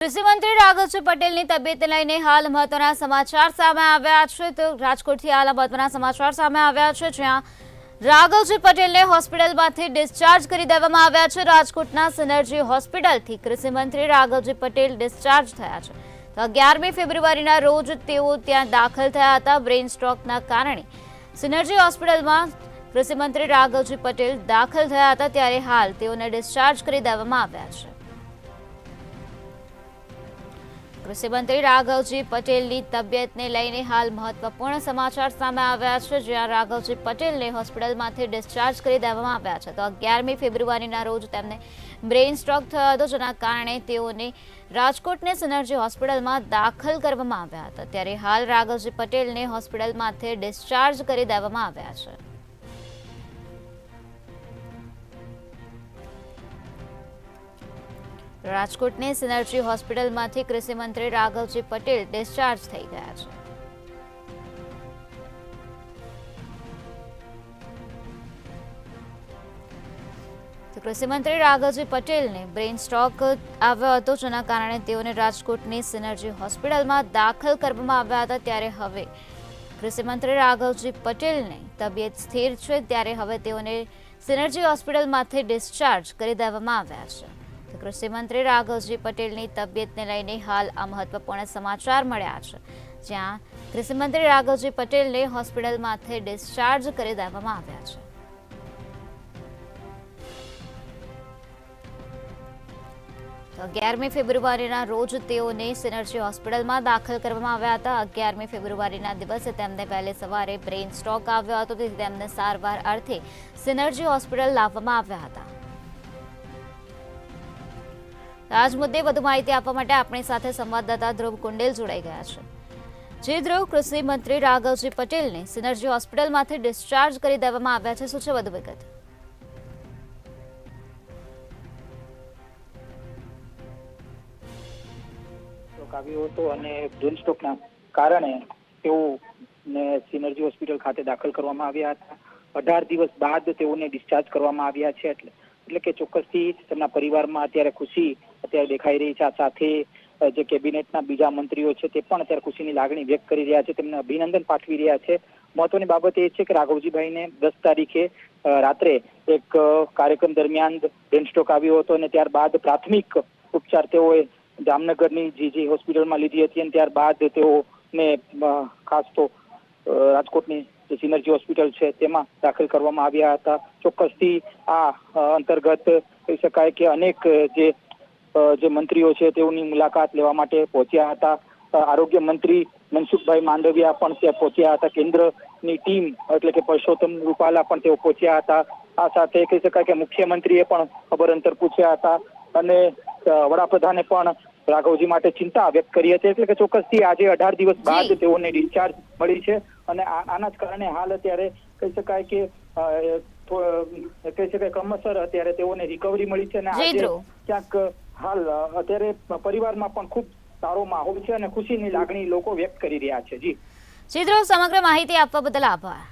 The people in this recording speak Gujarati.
કૃષિ મંત્રી રાઘવજી પટેલની તબિયતને લઈને હાલ મહત્વના સમાચાર સામે આવ્યા છે। તો રાજકોટથી હાલ મહત્વના સમાચાર સામે આવ્યા છે, જ્યાં રાઘવજી પટેલને હોસ્પિટલમાંથી ડિસ્ચાર્જ કરી દેવામાં આવ્યા છે। રાજકોટના સિનર્જી હોસ્પિટલથી કૃષિ મંત્રી રાઘવજી પટેલ ડિસ્ચાર્જ થયા છે। તો 11મી ફેબ્રુઆરીના રોજ તેઓ ત્યાં દાખલ થયા હતા। બ્રેઇન સ્ટ્રોકના કારણે સિનર્જી હોસ્પિટલમાં કૃષિ મંત્રી રાઘવજી પટેલ દાખલ થયા હતા, ત્યારે હાલ તેઓને ડિસ્ચાર્જ કરી દેવામાં આવ્યા છે। કૃષિ મંત્રી રાઘવજી પટેલની તબિયતને લઈને હાલ મહત્વપૂર્ણ સમાચાર સામે આવ્યા છે, જ્યાં રાઘવજી પટેલને હોસ્પિટલમાંથી ડિસ્ચાર્જ કરી દેવામાં આવ્યા છે। તો 11મી ફેબ્રુઆરીના રોજ તેમને બ્રેઇન સ્ટ્રોક થયો હતો, જેના કારણે તેઓને રાજકોટની સિનર્જી હોસ્પિટલમાં દાખલ કરવામાં આવ્યા હતા, ત્યારે હાલ રાઘવજી પટેલને હોસ્પિટલમાંથી ડિસ્ચાર્જ કરી દેવામાં આવ્યા છે। રાજકોટની સિનર્જી હોસ્પિટલમાંથી કૃષિ મંત્રી રાઘવજી પટેલ ડિસ્ચાર્જ થઈ ગયા છે। તો કૃષિ મંત્રી રાઘવજી પટેલને બ્રેઇન સ્ટ્રોક આવ્યો હતો, જેના કારણે તેઓને રાજકોટની સિનર્જી હોસ્પિટલમાં દાખલ કરવામાં આવ્યા હતા, ત્યારે હવે કૃષિ મંત્રી રાઘવજી પટેલની તબિયત સ્થિર છે, ત્યારે હવે તેઓને સિનર્જી હોસ્પિટલમાંથી ડિસ્ચાર્જ કરી દેવામાં આવ્યા છે। કૃષિ મંત્રી રાઘવજી પટેલની તબિયતને લઈને હાલ આ મહત્વપૂર્ણ સમાચાર મળ્યા છે, જ્યાં કૃષિ મંત્રી રાઘવજી પટેલને હોસ્પિટલમાંથી ડિસ્ચાર્જ કરી દેવામાં આવ્યા છે। તો 11મી ફેબ્રુઆરીના રોજ તેઓને સિનર્જી હોસ્પિટલમાં દાખલ કરવામાં આવ્યા હતા। 11મી ફેબ્રુઆરીના દિવસે તેમને વહેલી સવારે બ્રેઇન સ્ટ્રોક આવ્યો હતો, તેથી તેમને સારવાર અર્થે સિનર્જી હોસ્પિટલ લાવવામાં આવ્યા હતા। આજ મુદ્દે વધુ માહિતી આપવા માટે આપણી સાથે સંવાદદાતા ધ્રુવ કુંડેલ જોડાઈ ગયા છે। જે ધ્રુવ, કૃષિ મંત્રી રાઘવજી પટેલને સિનર્જી હોસ્પિટલમાંથી ડિસ્ચાર્જ કરી દેવામાં આવ્યા છે, શું છે વધુ વિગત? આવ્યો હતો અને બ્રેઇન સ્ટ્રોકના કારણે તેઓને સિનર્જી હોસ્પિટલ ખાતે દાખલ કરવામાં આવ્યા હતા। 18 દિવસ બાદ તેઓને ડિસ્ચાર્જ કરવામાં આવ્યા છે, એટલે કે ચોક્કસથી તેમના પરિવારમાં અત્યારે ખુશી અત્યારે દેખાઈ રહી છે। આ સાથે જે કેબિનેટના બીજા મંત્રીઓ છે તે પણ અત્યારે ખુશીની લાગણી વ્યક્ત કરી રહ્યા છે, તેમને અભિનંદન પાઠવી રહ્યા છે। મહત્વની બાબત એ છે કે રાઘવજીભાઈને 10 તારીખે રાત્રે એક કાર્યક્રમ દરમિયાન બ્રેઇન સ્ટ્રોક આવ્યો હતો અને ત્યારબાદ પ્રાથમિક ઉપચાર તેઓએ જામનગરની જીજી હોસ્પિટલમાં લીધી હતી અને ત્યારબાદ તેઓને ખાસ તો રાજકોટની જે સિનર્જી હોસ્પિટલ છે તેમાં દાખલ કરવામાં આવ્યા હતા। ચોક્કસથી આ અંતર્ગત કહી શકાય કે અનેક જે મંત્રીઓ છે તેઓની મુલાકાત લેવા માટે પહોંચ્યા હતા। આરોગ્ય મંત્રી મનસુખભાઈ માંડવિયા પણ ત્યાં પહોંચ્યા હતા। કેન્દ્રની ટીમ એટલે કે પરસોત્તમ રૂપાલા પણ તેઓ પહોંચ્યા હતા। આ સાથે કહી શકાય કે મુખ્યમંત્રીએ પણ ખબર અંતર પૂછ્યા હતા અને વડાપ્રધાને પણ રાઘવજી માટે ચિંતા વ્યક્ત કરી હતી, એટલે કે ચોક્કસથી આજે 18 દિવસ બાદ તેઓને ડિસ્ચાર્જ મળી છે અને આના જ કારણે હાલ અત્યારે કહી શકાય કે ક્રમશર અત્યારે તેઓને રિકવરી મળી છે અને આજે ક્યાંક હાલ અત્યારે પરિવારમાં પણ ખૂબ સારો માહોલ છે અને ખુશીની લાગણી લોકો વ્યક્ત કરી રહ્યા છે। જી ધ્રુવ, સમગ્ર માહિતી આપવા બદલ આભાર।